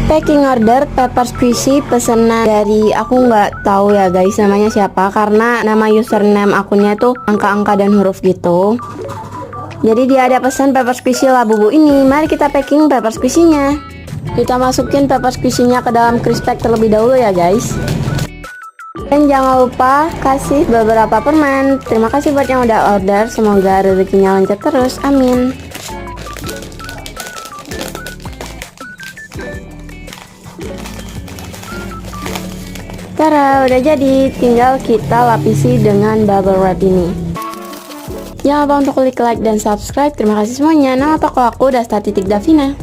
Packing order pepper squishy pesanan dari aku nggak tahu ya guys namanya siapa, karena nama username akunnya tuh angka-angka dan huruf gitu. Jadi dia ada pesan pepper squishy Labubu ini. Mari kita packing pepper squishy-nya. Kita masukin pepper squishy-nya ke dalam crisp pack terlebih dahulu ya guys. Dan jangan lupa kasih beberapa permen. Terima kasih buat yang udah order. Semoga rezekinya lancar terus. Amin. Tara, udah jadi. Tinggal kita lapisi dengan bubble wrap ini. Jangan lupa untuk klik like dan subscribe. Terima kasih semuanya. Nama toko aku Dasta Davina.